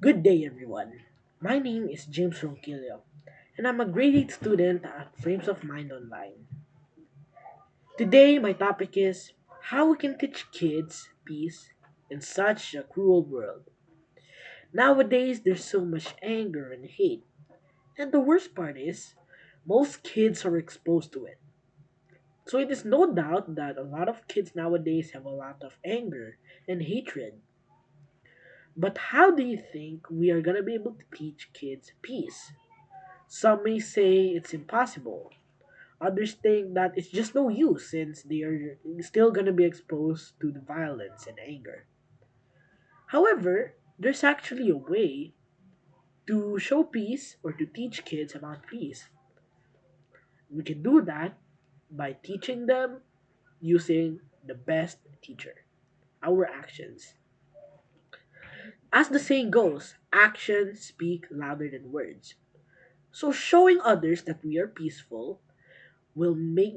Good day, everyone. My name is James Ronquillo, and I'm a grade 8 student at Frames of Mind Online. Today, my topic is how we can teach kids peace in such a cruel world. Nowadays, there's so much anger and hate, and the worst part is, most kids are exposed to it. So it is no doubt that a lot of kids nowadays have a lot of anger and hatred. But how do you think we are gonna be able to teach kids peace? Some may say it's impossible. Others think that it's just no use since they are still going to be exposed to the violence and anger. However, there's actually a way to show peace or to teach kids about peace. We can do that by teaching them using the best teacher, our actions. As the saying goes, actions speak louder than words. So showing others that we are peaceful will make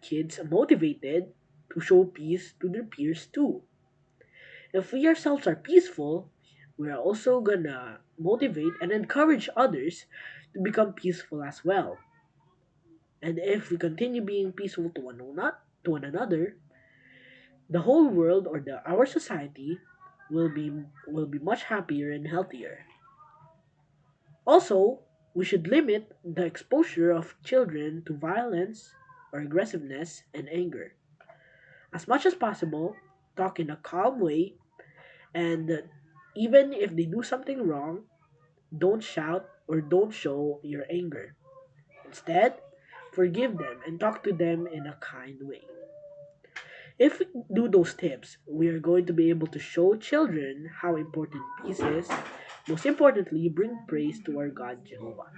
kids motivated to show peace to their peers too. If we ourselves are peaceful, we are also gonna motivate and encourage others to become peaceful as well. And if we continue being peaceful to one another, the whole world or the our society will be much happier and healthier. Also, we should limit the exposure of children to violence or aggressiveness and anger. As much as possible, talk in a calm way, and even if they do something wrong, don't shout or don't show your anger. Instead, forgive them and talk to them in a kind way. If we do those tips, we are going to be able to show children how important peace is. Most importantly, bring praise to our God Jehovah.